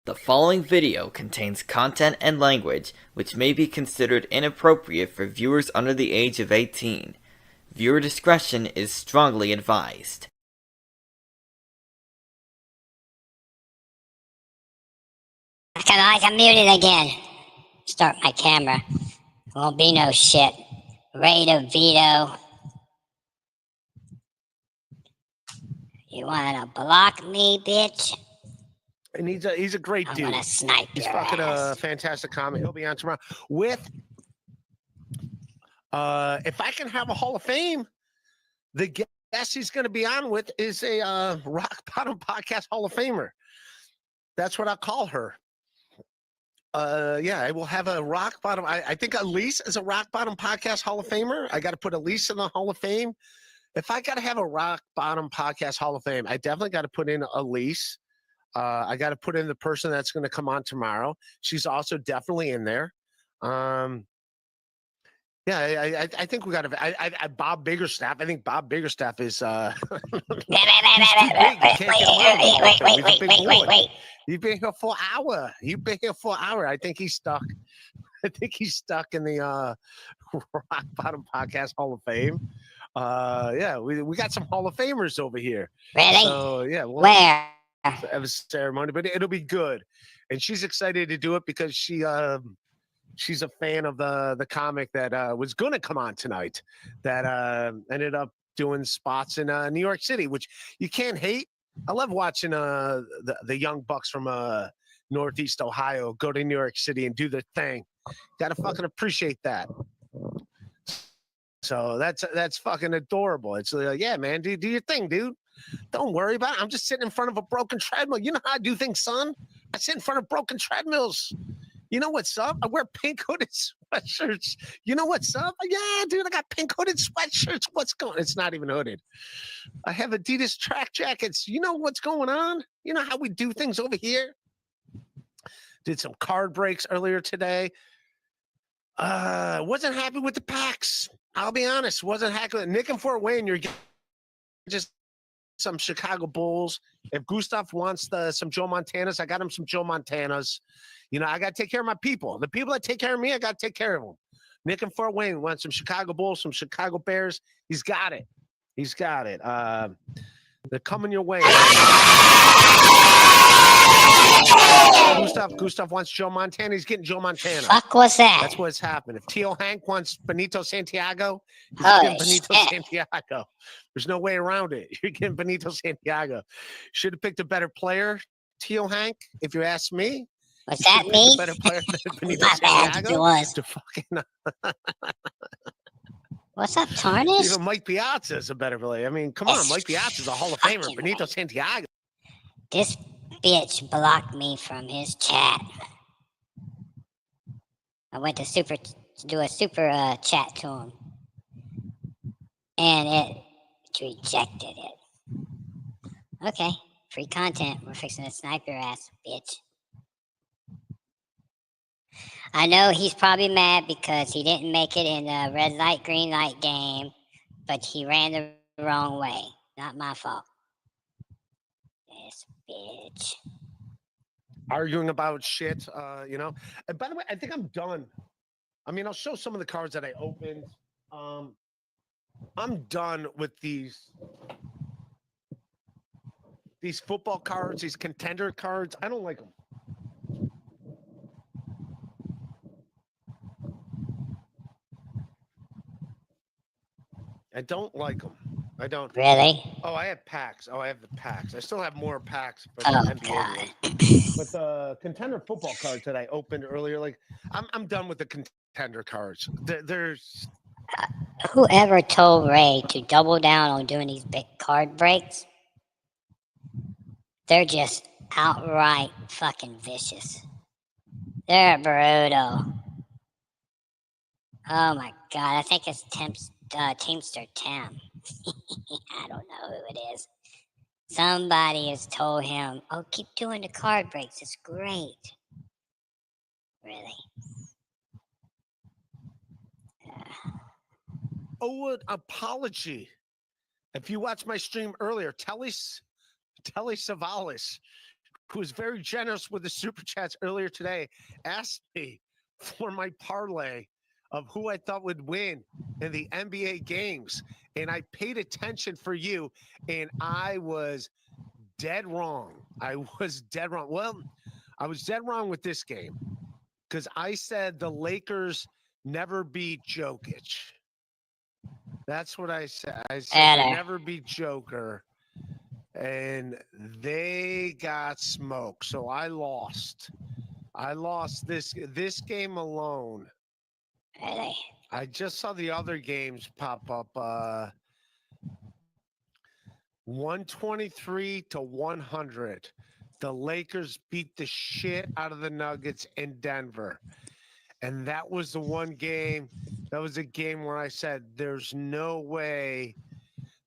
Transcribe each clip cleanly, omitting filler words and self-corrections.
The following video contains content and language which may be considered inappropriate for viewers under the age of 18. Viewer discretion is strongly advised. I'm muted again. Start my camera. Won't be no shit. Ready to veto. You wanna block me, bitch? And he's a great dude. I'm gonna snipe He's your fucking ass. a fantastic comic. He'll be on tomorrow with. If I can have a Hall of Fame, the guest he's going to be on with is a Rock Bottom Podcast Hall of Famer. That's what I'll call her. Yeah, I will have a Rock Bottom. I think Elise is a Rock Bottom Podcast Hall of Famer. I got to put Elise in the Hall of Fame. If I got to have a Rock Bottom Podcast Hall of Fame, I definitely got to put in Elise. I got to put in the person that's going to come on tomorrow. She's also definitely in there. Yeah, I think we got to. Bob Biggerstaff. I think Bob Biggerstaff is. Wait. You've been here for an hour. I think he's stuck. I think he's stuck in the Rock Bottom Podcast Hall of Fame. Yeah, we got some Hall of Famers over here. Really? So yeah, Where? Have a ceremony, but it'll be good. And she's excited to do it because she's a fan of the comic that was going to come on tonight that ended up doing spots in New York City, which you can't hate. I love watching the young bucks from Northeast Ohio go to New York City and do their thing. Got to fucking appreciate that. So that's fucking adorable. It's like, yeah, man, do your thing, dude. Don't worry about it. I'm just sitting in front of a broken treadmill. You know how I do things, son? I sit in front of broken treadmills. You know what's up? I wear pink hooded sweatshirts. You know what's up? Yeah, dude, I got pink hooded sweatshirts. What's going on? It's not even hooded. I have Adidas track jackets. You know what's going on? You know how we do things over here? Did some card breaks earlier today. Wasn't happy with the packs. I'll be honest. Wasn't happy with Nick and Fort Wayne. You're just some Chicago Bulls. If Gustav wants some Joe Montanas, I got him some Joe Montanas. You know, I got to take care of my people. The people that take care of me, I got to take care of them. Nick and Fort Wayne wants some Chicago Bulls, some Chicago Bears. He's got it. He's got it. They're coming your way. Gustav wants Joe Montana. He's getting Joe Montana. Fuck was that? That's what's happened. If Tio Hank wants Benito Santiago, he's Holy getting Benito shit. Santiago. There's no way around it. You're getting Benito Santiago. Should have picked a better player, Tio Hank, if you ask me. Was that me? A better player than Benito My bad, Santiago. it was. To fucking, What's up, Tarnish? even Mike Piazza is a better player. I mean, come on, Mike Piazza is a Hall of Famer. Fucking Benito right. Santiago. This bitch blocked me from his chat. I went to do a super chat to him, and it rejected it. Okay, free content. We're fixing to snipe your ass, bitch. I know he's probably mad because he didn't make it in the red light, green light game, but he ran the wrong way. Not my fault. This bitch. Arguing about shit, you know. And by the way, I think I'm done. I mean, I'll show some of the cards that I opened. I'm done with these football cards, these contender cards. I don't like them. I don't like them. I don't. Really? Oh, I have packs. Oh, I have the packs. I still have more packs for Oh, the NBA. God. But the contender football cards that I opened earlier, like I'm done with the contender cards. There's Whoever told Ray to double down on doing these big card breaks, they're just outright fucking vicious. They're brutal. Oh my God, I think it's Teamster Tim. I don't know who it is. Somebody has told him, oh, keep doing the card breaks. It's great. Really? oh, an apology. If you watched my stream earlier, Telly Savalas who was very generous with the super chats earlier today, asked me for my parlay of who I thought would win in the NBA games. And I paid attention for you, and I was dead wrong. I was dead wrong. Well, I was dead wrong with this game because I said the Lakers never beat Jokic. That's what I said. I said they never beat Joker, and they got smoked. So I lost. I lost this game alone. Really? I just saw the other games pop up. 123 to 100. The Lakers beat the shit out of the Nuggets in Denver. And that was the one game. That was a game where I said, there's no way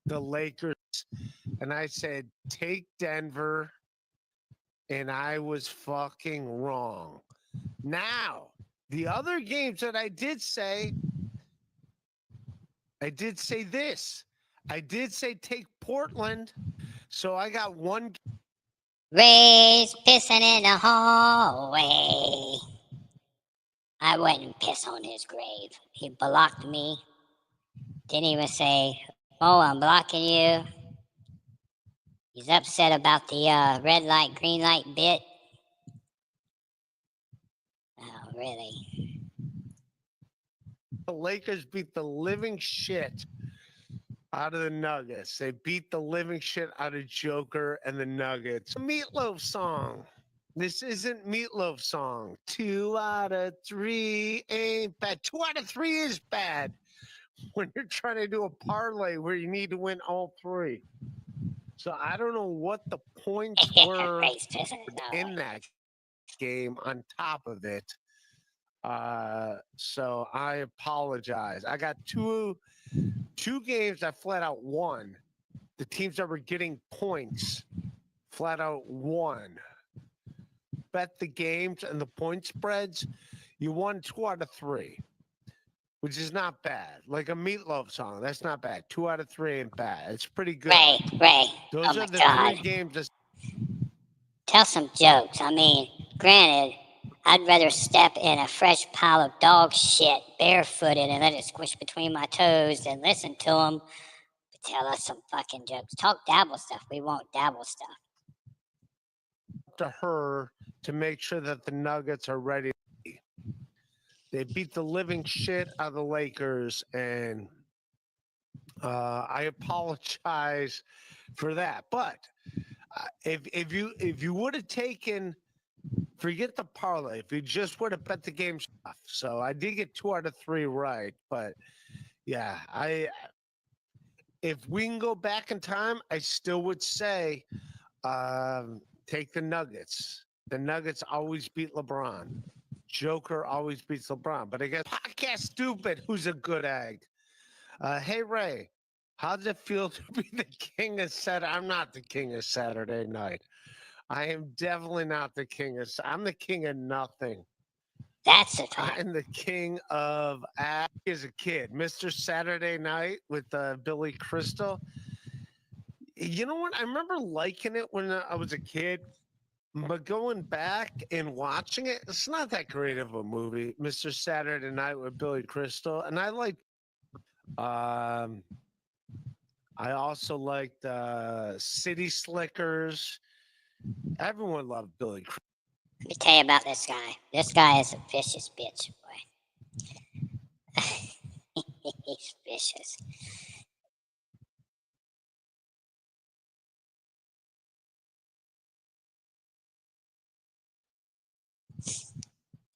the Lakers. And I said, take Denver. And I was fucking wrong. Now, the other games that I did say this. I did say take Portland. So I got one. Ray's pissing in the hallway. I wouldn't piss on his grave. He blocked me. Didn't even say, "Oh, I'm blocking you." He's upset about the red light, green light bit. Oh, really? The Lakers beat the living shit out of the Nuggets. They beat the living shit out of Joker and the Nuggets. Meatloaf song. This isn't Meatloaf song. 2 out of 3 ain't bad. 2 out of 3 is bad when you're trying to do a parlay where you need to win all 3. So I don't know what the points were in that game on top of it. So I apologize. I got two games I flat out won. The teams that were getting points flat out won. Bet the games and the point spreads. You won 2 out of 3, which is not bad. Like a Meatloaf song, that's not bad. 2 out of 3 ain't bad. It's pretty good. Ray. Those are the 3 games. Tell some jokes. I mean, granted, I'd rather step in a fresh pile of dog shit barefooted and let it squish between my toes than listen to them. But tell us some fucking jokes. Talk dabble stuff. We won't dabble stuff. To her to make sure that the Nuggets are ready. They beat the living shit out of the Lakers, and I apologize for that. But if you would have taken, forget the parlay, if you just would have bet the game stuff. So I did get 2 out of 3 right, but yeah, if we can go back in time, I still would say take the Nuggets. The Nuggets always beat LeBron. Joker always beats LeBron. But I guess podcast stupid, who's a good egg. Hey, Ray, how does it feel to be the king of Saturday? I'm not the king of Saturday night. I am definitely not the king of. I'm the king of nothing. That's a fact. I'm the king of as a kid, Mr. Saturday Night with Billy Crystal. You know what? I remember liking it when I was a kid. But going back and watching it, it's not that great of a movie, Mr. Saturday Night with Billy Crystal. And I liked, I also liked City Slickers. Everyone loved Billy Crystal. Let me tell you about this guy. This guy is a vicious bitch, boy. He's vicious.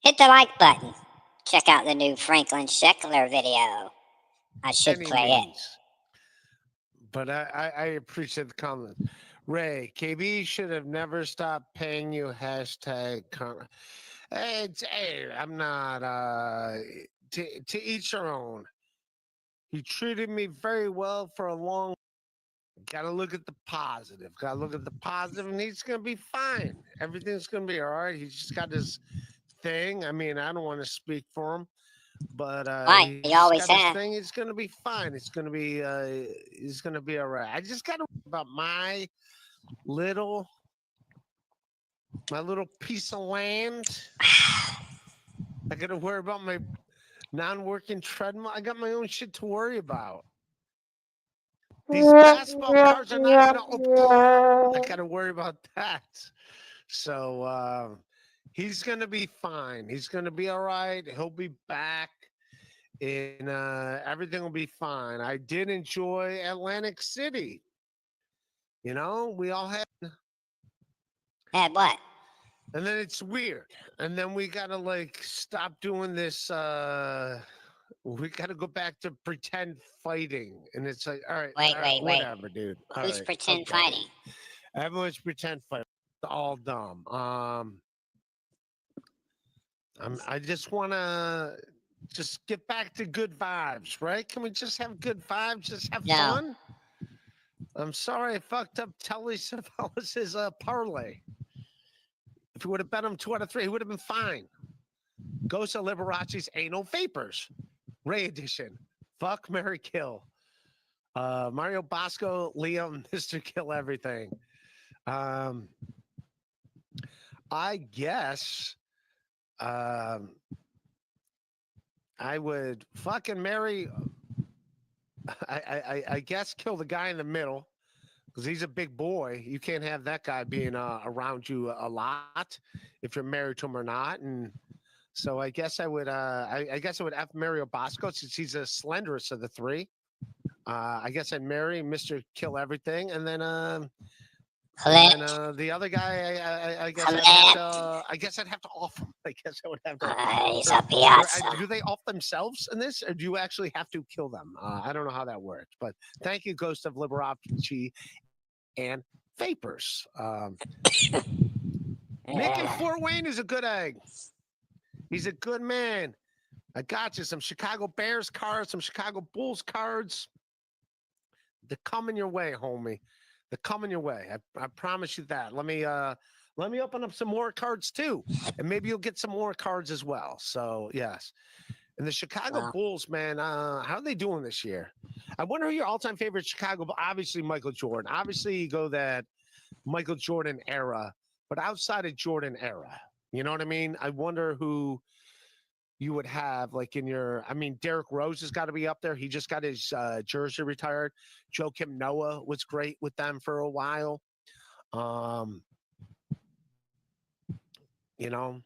Hit the like button. Check out the new Franklin Sheckler video. I should play it. But I appreciate the comment. Ray, KB should have never stopped paying you. Hashtag. Hey, I'm not. To each their own. He treated me very well for a long. Got to look at the positive. Got to look at the positive, and he's gonna be fine. Everything's gonna be all right. He's just got his thing. I mean, I don't want to speak for him, but he always got has. his thing. It's gonna be fine. It's gonna be. He's gonna be all right. I just got to worry about my little my little piece of land. I got to worry about my non-working treadmill. I got my own shit to worry about. These basketball cards are not going to open. I got to worry about that. So he's going to be fine. He's going to be all right. He'll be back. And everything will be fine. I did enjoy Atlantic City. You know, we all had, Had what? and then it's weird. And then we got to like stop doing this. We got to go back to pretend fighting. And it's like, all right, whatever, dude. All Who's right, pretend okay. fighting? Everyone's pretend fighting. It's all dumb. I just want to just get back to good vibes, right? Can we just have good vibes? Just have No. fun? I'm sorry I fucked up Telly Savalas' parlay. If he would have bet him 2 out of 3, he would have been fine. Ghost of Liberace's Anal Vapors. Ray Edition. Fuck, Mary Kill. Mario Bosco, Liam, Mr. Kill Everything. I guess I would fucking marry. I guess kill the guy in the middle because he's a big boy. You can't have that guy being around you a lot if you're married to him or not. And so I guess I would. I guess I would F Mario Bosco since he's the slenderest of the 3. I guess I'd marry Mr. Kill Everything, and then the other guy, I guess I'd have to. I guess I'd have to off him. I guess I would have to. He's a piazza. Do they off themselves in this, or do you actually have to kill them? I don't know how that works, but thank you, Ghost of Liberace and Vapors. Nick in Fort Wayne is a good egg. He's a good man. I got you some Chicago Bears cards, some Chicago Bulls cards. They're coming your way, homie. They're coming your way. I promise you that. Let me open up some more cards too, and maybe you'll get some more cards as well. So yes. And the Chicago Bulls, man, how are they doing this year? I wonder who your all-time favorite Chicago. Obviously, Michael Jordan. Obviously, you go that Michael Jordan era, but outside of Jordan era, you know what I mean? I wonder who you would have like in your. I mean, Derrick Rose has got to be up there. He just got his jersey retired. Joakim Noah was great with them for a while. You know,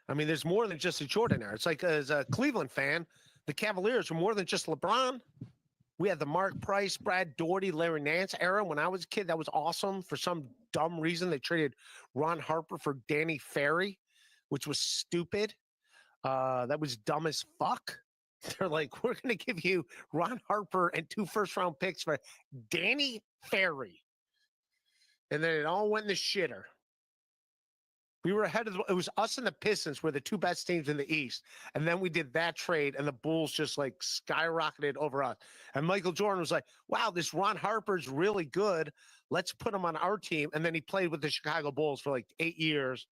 I mean, there's more than just a Jordan era. It's like as a Cleveland fan, the Cavaliers were more than just LeBron. We had the Mark Price, Brad Daugherty, Larry Nance era. When I was a kid, that was awesome. For some dumb reason, they traded Ron Harper for Danny Ferry, which was stupid. That was dumb as fuck. They're like, we're going to give you Ron Harper and 2 first-round picks for Danny Ferry. And then it all went in the shitter. We were ahead of it was us and the Pistons were the 2 best teams in the East. And then we did that trade, and the Bulls just like skyrocketed over us. And Michael Jordan was like, wow, this Ron Harper's really good. Let's put him on our team. And then he played with the Chicago Bulls for like 8 years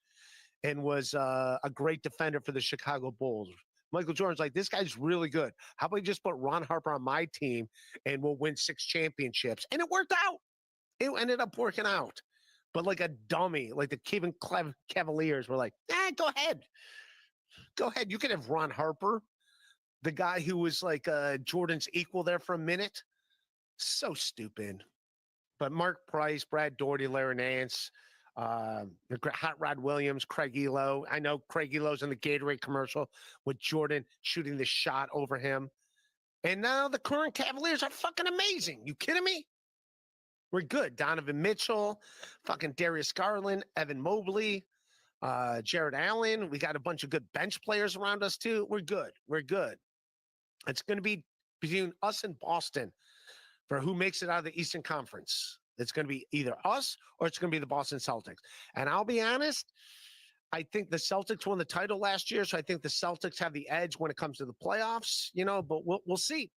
and was a great defender for the Chicago Bulls. Michael Jordan's like, this guy's really good. How about we just put Ron Harper on my team and we'll win 6 championships? And it worked out. It ended up working out. But like a dummy, like the Cleveland Cavaliers were like, go ahead. Go ahead. You can have Ron Harper, the guy who was like Jordan's equal there for a minute. So stupid. But Mark Price, Brad Daugherty, Larry Nance, Hot Rod Williams, Craig Elo. I know Craig Elo's in the Gatorade commercial with Jordan shooting the shot over him. And now the current Cavaliers are fucking amazing. You kidding me? We're good. Donovan Mitchell, fucking Darius Garland, Evan Mobley, Jared Allen. We got a bunch of good bench players around us too. We're good. We're good. It's going to be between us and Boston for who makes it out of the Eastern Conference. It's going to be either us or it's going to be the Boston Celtics. And I'll be honest, I think the Celtics won the title last year, so I think the Celtics have the edge when it comes to the playoffs, you know, but we'll see.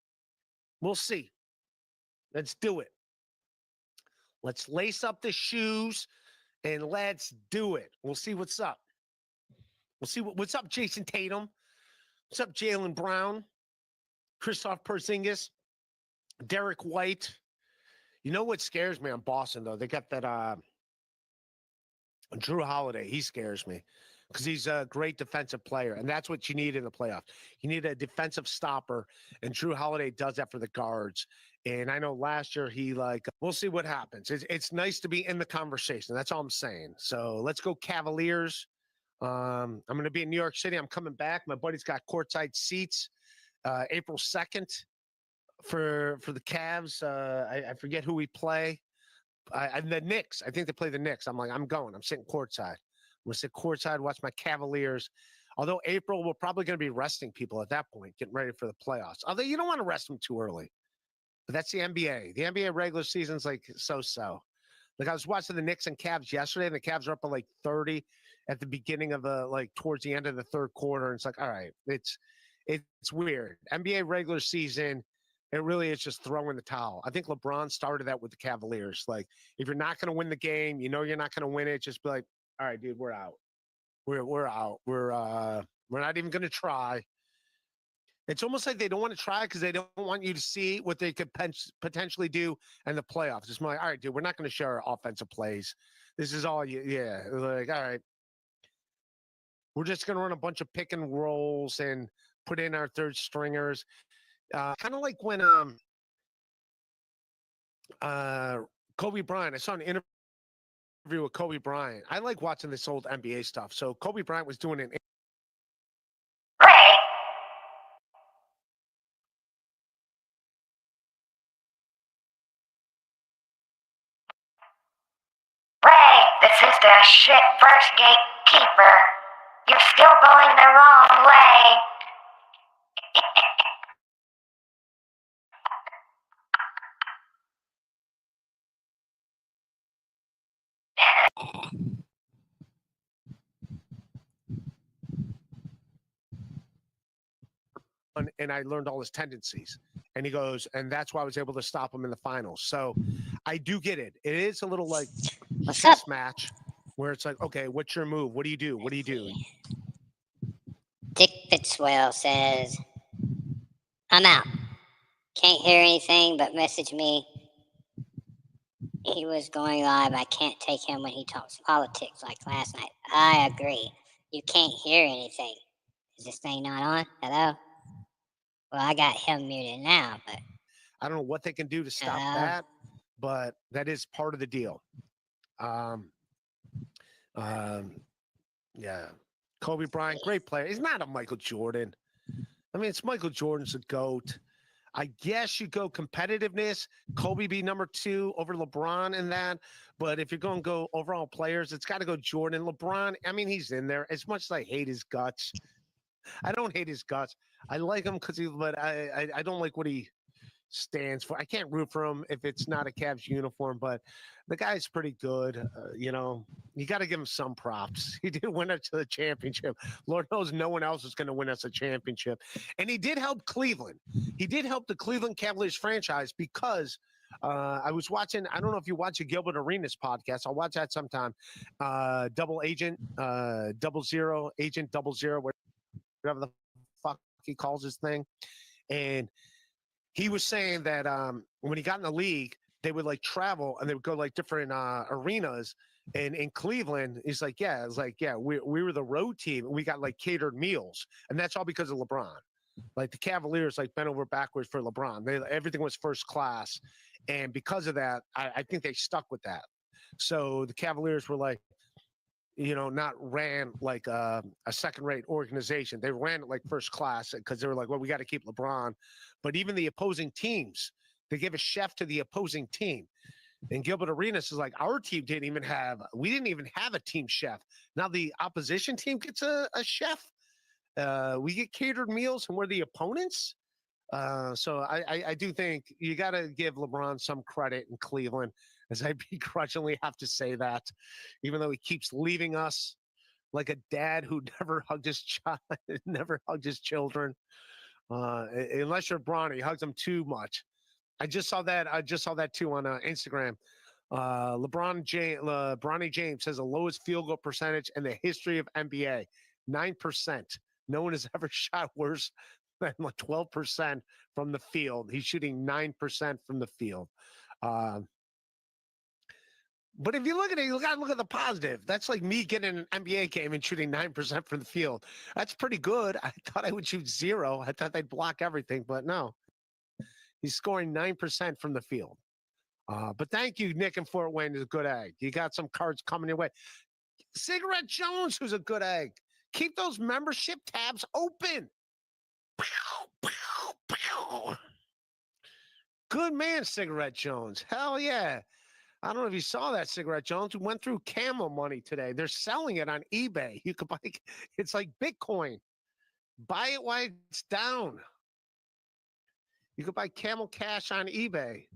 We'll see. Let's do it. Let's lace up the shoes and let's do it. We'll see what's up. We'll see what's up, Jason Tatum. What's up, Jaylen Brown, Kristaps Porzingis, Derek White. You know what scares me on Boston, though? They got that Drew Holiday, he scares me because he's a great defensive player, and that's what you need in the playoffs. You need a defensive stopper, and Drew Holiday does that for the guards. And I know last year we'll see what happens. It's nice to be in the conversation. That's all I'm saying. So let's go Cavaliers. I'm going to be in New York City. I'm coming back. My buddy's got courtside seats April 2nd for the Cavs. I forget who we play. The Knicks. I think they play the Knicks. I'm going. I'm sitting courtside. I'm going to sit courtside, watch my Cavaliers. Although April, we're probably going to be resting people at that point, getting ready for the playoffs. Although you don't want to rest them too early. But that's the NBA. The NBA regular season's like so-so. Like I was watching the Knicks and Cavs yesterday, and the Cavs are up by like 30 at the beginning of towards the end of the third quarter. And it's like, all right, it's weird. NBA regular season, it really is just throwing the towel. I think LeBron started that with the Cavaliers. Like, if you're not going to win the game, you know you're not going to win it. Just be like, all right, dude, we're out. We're out. We're not even going to try. It's almost like they don't want to try because they don't want you to see what they could potentially do in the playoffs. It's more like, all right, dude, we're not going to share our offensive plays. This is all you. Yeah, like, all right, we're just going to run a bunch of pick and rolls and put in our third stringers. Kind of like when Kobe Bryant. I saw an interview with Kobe Bryant. I like watching this old NBA stuff. So Kobe Bryant was doing an Ray, this is the shit first gatekeeper. You're still going the wrong way. and I learned all his tendencies. And he goes, and that's why I was able to stop him in the finals. So I do get it. It is a little like What's chess up? match where it's like, okay, what's your move? What do you do? What do you do? Dick Fitzwell says, I'm out. Can't hear anything but message me. He was going live. I can't take him when he talks politics like last night. I agree. You can't hear anything. Is this thing not on? Hello? Well, I got him muted now, but I don't know what they can do to stop that, but that is part of the deal. Yeah. Kobe Bryant, great player. He's not a Michael Jordan. I mean, it's Michael Jordan's a GOAT. I guess you go competitiveness, Kobe be number 2 over LeBron in that. But if you're going to go overall players, it's got to go Jordan. LeBron, I mean, he's in there. As much as I hate his guts, I don't hate his guts. I like him but I don't like what he stands for. I can't root for him if it's not a Cavs uniform, but the guy's pretty good. You got to give him some props. He did win us the championship. Lord knows no one else is going to win us a championship. And he did help Cleveland. He did help the Cleveland Cavaliers franchise because I was watching, I don't know if you watch a Gilbert Arenas podcast. I'll watch that sometime. Double Agent, 00, Agent 00, whatever the fuck he calls his thing. And he was saying that when he got in the league, they would like travel and they would go like different arenas. And in Cleveland, he's like, yeah, it's like, yeah, we were the road team and we got like catered meals. And that's all because of LeBron. Like the Cavaliers like bent over backwards for LeBron. Everything was first class. And because of that, I think they stuck with that. So the Cavaliers were like, not ran like a second-rate organization. They ran it like first class because they were like, well, we got to keep LeBron. But even the opposing teams, they gave a chef to the opposing team. And Gilbert Arenas is like, our team didn't even have a team chef. Now the opposition team gets a chef. We get catered meals and we're the opponents. So I do think you got to give LeBron some credit in Cleveland, as I begrudgingly have to say that, even though he keeps leaving us like a dad who never hugged his child, never hugged his children. Unless you're Bronny, he hugs them too much. I just saw that too on Instagram. Bronny James has the lowest field goal percentage in the history of NBA, 9%. No one has ever shot worse than like 12% from the field. He's shooting 9% from the field. But if you look at it, you got to look at the positive. That's like me getting an NBA game and shooting 9% from the field. That's pretty good. I thought I would shoot 0. I thought they'd block everything, but no. He's scoring 9% from the field. But thank you, Nick in Fort Wayne is a good egg. You got some cards coming your way. Cigarette Jones, who's a good egg. Keep those membership tabs open. Good man, Cigarette Jones. Hell yeah. I don't know if you saw that, Cigarette Jones. We went through Camel money today. They're selling it on eBay. You could buy it's like Bitcoin. Buy it while it's down. You could buy Camel Cash on eBay.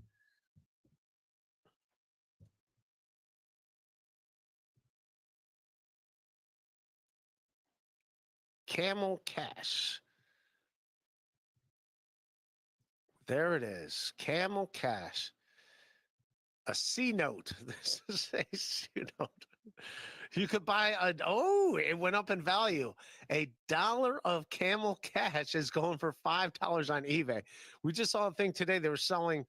Camel Cash. There it is. Camel Cash. A C note. This is a C note. You could buy it went up in value. $1 of Camel Cash is going for $5 on eBay. We just saw a thing today. They were selling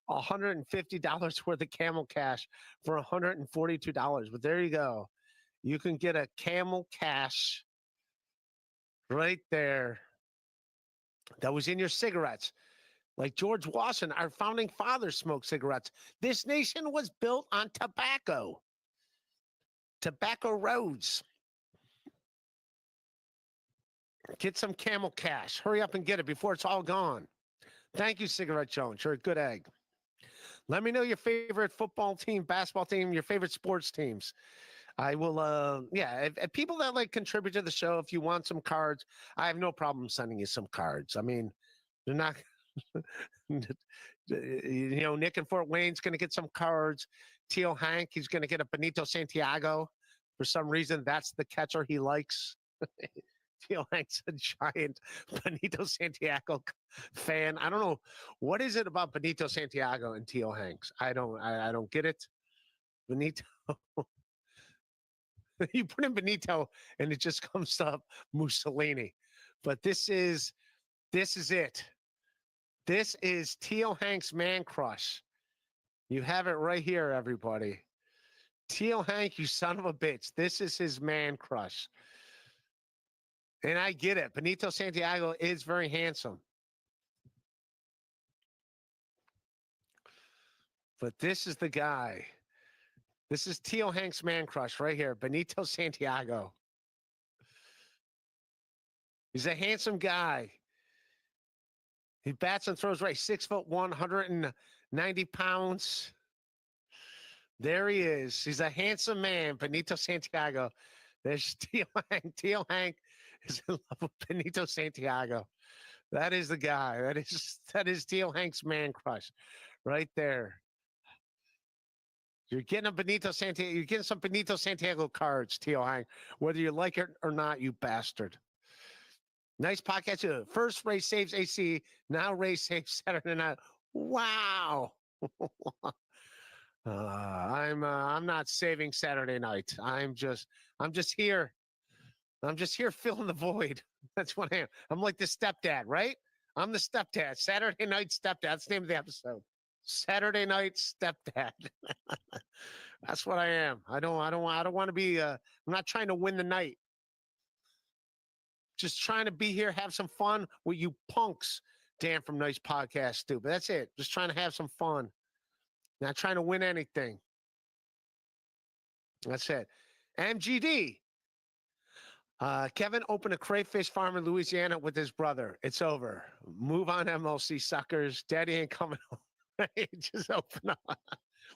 $150 worth of Camel Cash for $142. But there you go. You can get a Camel Cash right there. That was in your cigarettes. Like George Washington, our founding fathers smoked cigarettes. This nation was built on tobacco. Tobacco roads. Get some Camel Cash. Hurry up and get it before it's all gone. Thank you, Cigarette Jones. You're a good egg. Let me know your favorite football team, basketball team, your favorite sports teams. I will, if people that like contribute to the show, if you want some cards, I have no problem sending you some cards. I mean, they're not... Nick in Fort Wayne's going to get some cards. Tio Hank, he's going to get a Benito Santiago. For some reason, that's the catcher he likes. Tio Hank's a giant Benito Santiago fan. I don't know what is it about Benito Santiago and Tio Hanks. I don't get it. Benito. You put in Benito, and it just comes up Mussolini. But this is it. This is Tio Hank's man crush. You have it right here, everybody. Tio Hank, you son of a bitch. This is his man crush. And I get it. Benito Santiago is very handsome. But this is the guy. This is Tio Hank's man crush right here. Benito Santiago. He's a handsome guy. He bats and throws right. 6'1", 190 pounds. There he is. He's a handsome man, Benito Santiago. There's Tio Hank. Tio Hank is in love with Benito Santiago. That is the guy. That is Tio Hank's man crush, right there. You're getting a Benito Santiago. You're getting some Benito Santiago cards, Tio Hank, whether you like it or not, you bastard. Nice podcast too. First race saves AC. Now race saves Saturday night. Wow. I'm not saving Saturday night. I'm just here. I'm just here filling the void. That's what I am. I'm like the stepdad, right? I'm the stepdad. Saturday night stepdad. That's the name of the episode. Saturday night stepdad. That's what I am. I don't want to be. I'm not trying to win the night. Just trying to be here, have some fun with you punks. Dan from Nice Podcast, stupid. That's it. Just trying to have some fun. Not trying to win anything. That's it. MGD. Kevin opened a crayfish farm in Louisiana with his brother. It's over. Move on, MLC suckers. Daddy ain't coming home. Just open up.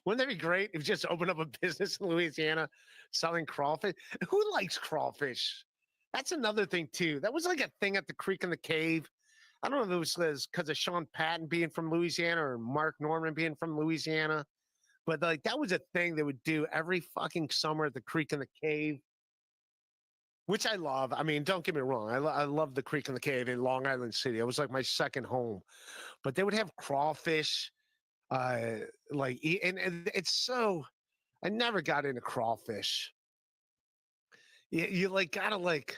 Wouldn't that be great if you just opened up a business in Louisiana selling crawfish? Who likes crawfish? That's another thing, too. That was like a thing at the Creek and the Cave. I don't know if it was because of Sean Patton being from Louisiana or Mark Norman being from Louisiana. But like that was a thing they would do every fucking summer at the Creek and the Cave, which I love. I mean, don't get me wrong. I love the Creek and the Cave in Long Island City. It was like my second home. But they would have crawfish. And it's so... I never got into crawfish. You like gotta like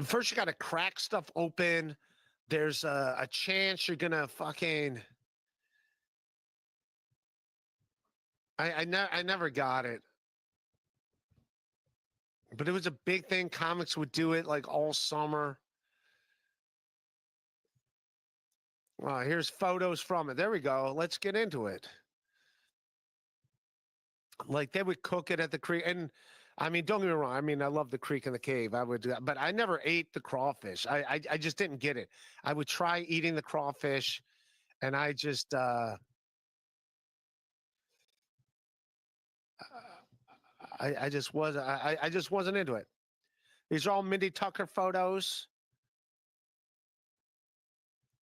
first you gotta crack stuff open. There's a chance you're gonna fucking I never got it. But it was a big thing. Comics would do it like all summer. Here's photos from it. There we go. Let's get into it. Like they would cook it at the creek, and I mean, don't get me wrong. I mean, I love the creek and the cave. I would do that, but I never ate the crawfish. I just didn't get it. I would try eating the crawfish, and I just I just was I just wasn't into it. These are all Mindy Tucker photos.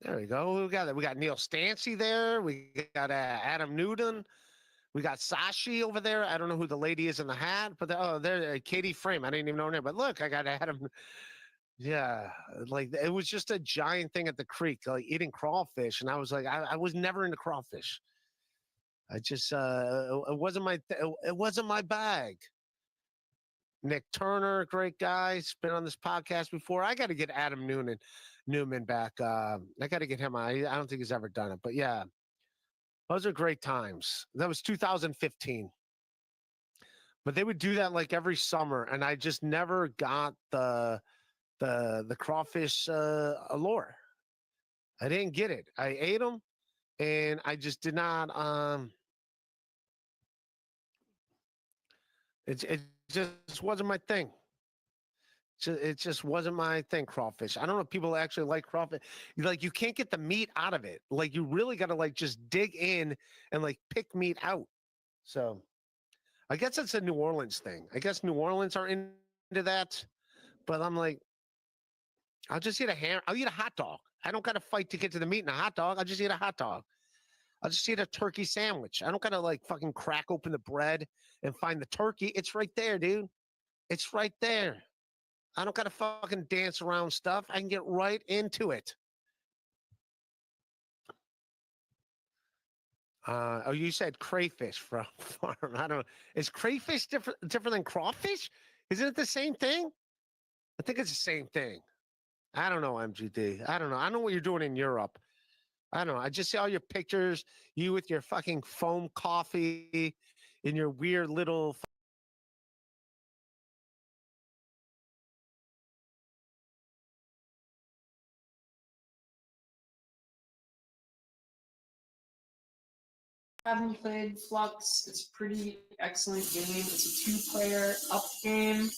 There we go. We got it. We got Neil Stancy there. We got Adam Newton. We got Sashi over there. I don't know who the lady is in the hat, but there, Katie Frame. I didn't even know her name, but look, I got Adam. Yeah, like it was just a giant thing at the creek, like eating crawfish, and I was like, I was never into crawfish. I just, it wasn't it wasn't my bag. Nick Turner, great guy. He's been on this podcast before. I got to get Adam Newman back. I got to get him on. I don't think he's ever done it, but yeah, those are great times. That was 2015. But they would do that like every summer, and I just never got the crawfish allure. I didn't get it. I ate them, and I just did not. It just wasn't my thing. It just wasn't my thing. Crawfish. I don't know if people actually like crawfish. Like you can't get the meat out of it. Like you really got to like just dig in and like pick meat out. So I guess it's a New Orleans thing. I guess New Orleans are into that, but I'm like, I'll just eat a ham. I'll eat a hot dog. I don't got to fight to get to the meat in a hot dog. I'll just eat a hot dog. I'll just eat a turkey sandwich. I don't got to like fucking crack open the bread and find the turkey. It's right there, dude. It's right there. I don't got to fucking dance around stuff. I can get right into it. Oh, you said crayfish from farm. I don't know. Is crayfish different than crawfish? Isn't it the same thing? I think it's the same thing. I don't know, MGD. I don't know. I don't know what you're doing in Europe. I don't know. I just see all your pictures, you with your fucking foam coffee in your weird little Haven't played Flux. It's a pretty excellent game. It's a two-player up game.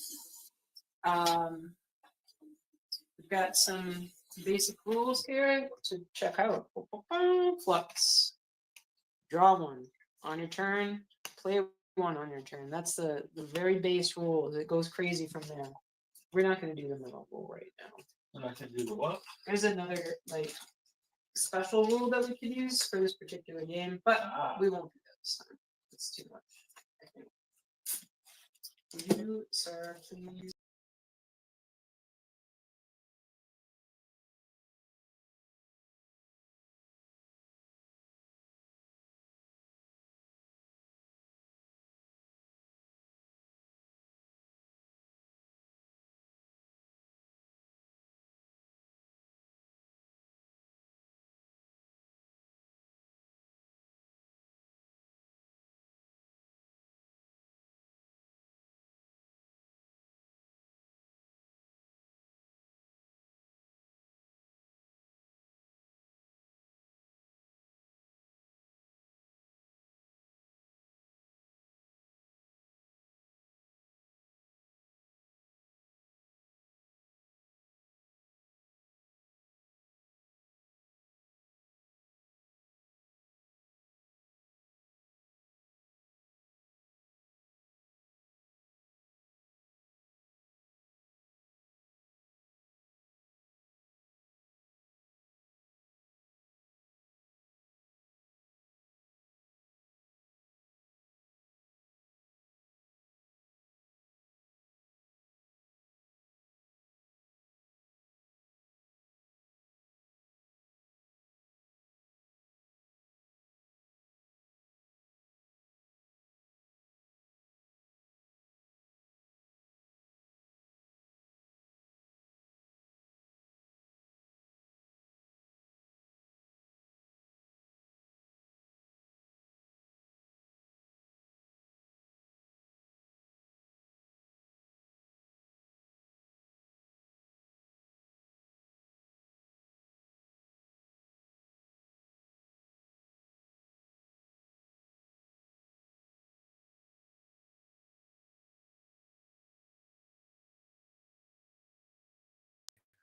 We've got some basic rules here to check out. Flux. Draw one on your turn. Play one on your turn. That's the very base rules. It goes crazy from there. We're not going to do the middle rule right now. We're not gonna do the what? There's another like special rule that we could use for this particular game, but we won't do that this time. It's too much, I think. Would you, sir, please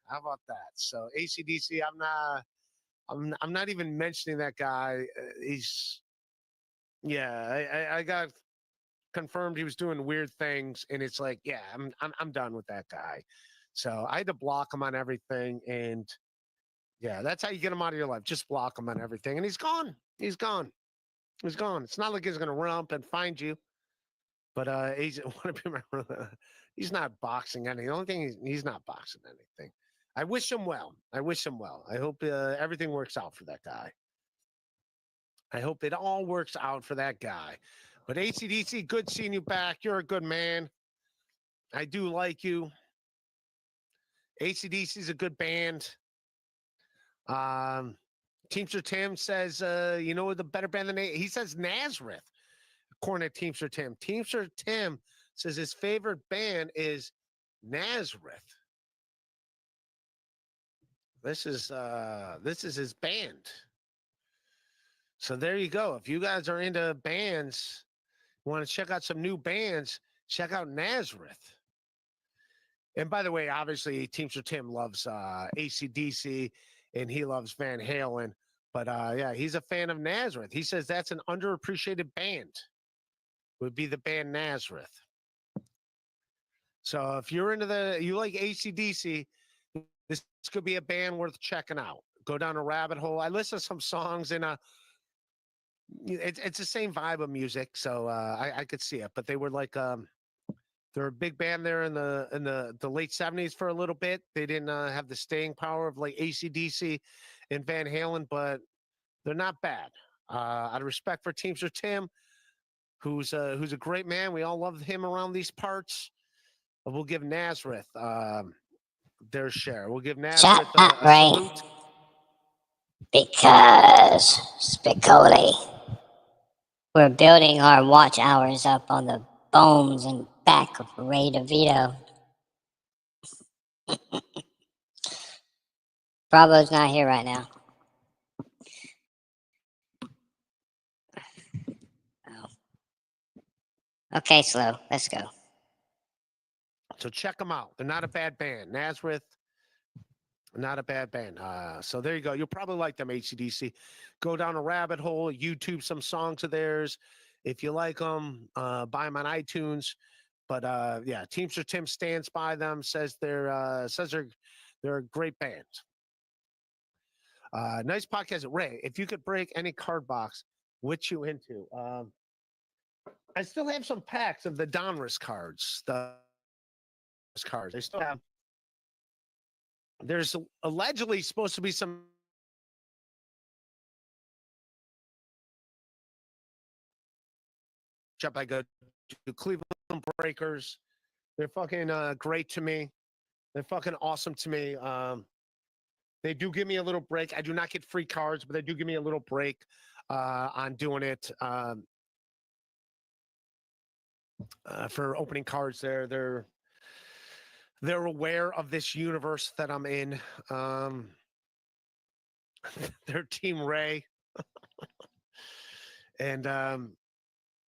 How about that? So ACDC, I'm not even mentioning that guy. He's yeah. I got confirmed he was doing weird things, and it's like, yeah, I'm done with that guy. So I had to block him on everything, and yeah, that's how you get him out of your life. Just block him on everything, and he's gone. He's gone. He's gone. It's not like he's gonna run up and find you. But he's he's not boxing anything. The only thing he's not boxing anything. I wish him well. I wish him well. I hope everything works out for that guy. I hope it all works out for that guy. But ACDC, good seeing you back. You're a good man. I do like you. ACDC is a good band. Teamster Tim says, you know, the better band than he says Nazareth. According to Teamster Tim. Teamster Tim says his favorite band is Nazareth. This is his band. So there you go. If you guys are into bands, want to check out some new bands, check out Nazareth. And by the way, obviously, Teamster Tim loves AC/DC and he loves Van Halen. But yeah, he's a fan of Nazareth. He says that's an underappreciated band. Would be the band Nazareth. So if you're into you like AC/DC, this could be a band worth checking out. Go down a rabbit hole. I listen to some songs and it's the same vibe of music, so I could see it. But they were like they're a big band there in the late 70s for a little bit. They didn't have the staying power of like AC/DC and Van Halen, but they're not bad. Out of respect for Teamster Tim, who's a great man. We all love him around these parts. We'll give Nazareth their share. We'll give Nazareth Shut up, a Ray. salute. Because, Spicoli, we're building our watch hours up on the bones and back of Ray DeVito. Bravo's not here right now. Oh. Okay, Slow, let's go. So check them out. They're not a bad band. Nazareth, not a bad band. So there you go. You'll probably like them, AC/DC. Go down a rabbit hole, YouTube some songs of theirs. If you like them, buy them on iTunes. But yeah, Teamster Tim stands by them. Says they're a great band. Nice podcast, Ray. If you could break any card box, which you into? I still have some packs of the Donruss cards. Cards. I still have. There's allegedly supposed to be some. I go to Cleveland Breakers. They're fucking great to me. They're fucking awesome to me. They do give me a little break. I do not get free cards, but they do give me a little break on doing it for opening cards. They're aware of this universe that I'm in. They're Team Ray. And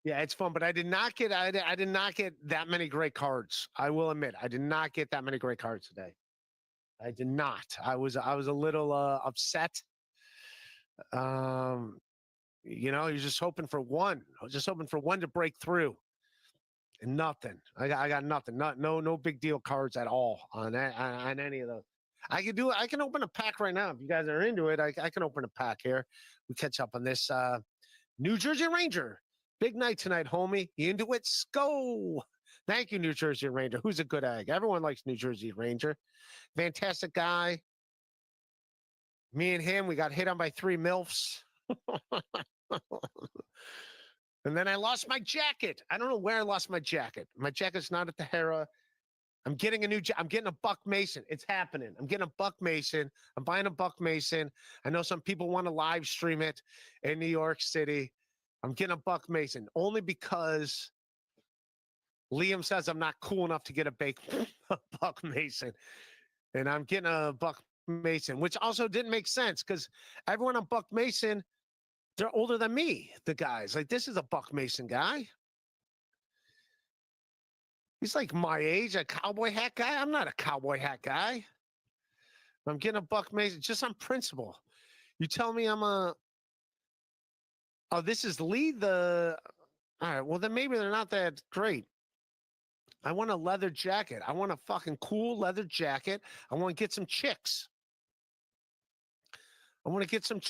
yeah, it's fun, but I did not get that many great cards. I will admit, I did not get that many great cards today. I did not. I was a little upset. You know, you're just hoping for one. I was just hoping for one to break through. And nothing. I got nothing. No big deal cards at all on any of those. I can open a pack right now. If you guys are into it, I can open a pack here. We catch up on this. New Jersey Ranger. Big night tonight, homie. You into it? Go. Thank you, New Jersey Ranger. Who's a good egg? Everyone likes New Jersey Ranger. Fantastic guy. Me and him, we got hit on by 3 MILFs. And then I lost my jacket. I don't know where I lost my jacket. My jacket's not at the Hera. I'm getting I'm getting a Buck Mason. It's happening. I'm getting a Buck Mason. I'm buying a Buck Mason. I know some people want to live stream it in New York City. I'm getting a Buck Mason only because Liam says I'm not cool enough to get a Buck Mason. And I'm getting a Buck Mason, which also didn't make sense because everyone on Buck Mason, they're older than me, the guys. Like, this is a Buck Mason guy. He's like my age, a cowboy hat guy. I'm not a cowboy hat guy. I'm getting a buck Mason just on principle. You tell me I'm a. Oh, this is lead the. All right. Well, then maybe they're not that great. I want a leather jacket. I want a fucking cool leather jacket. I want to get some chicks. I want to get some.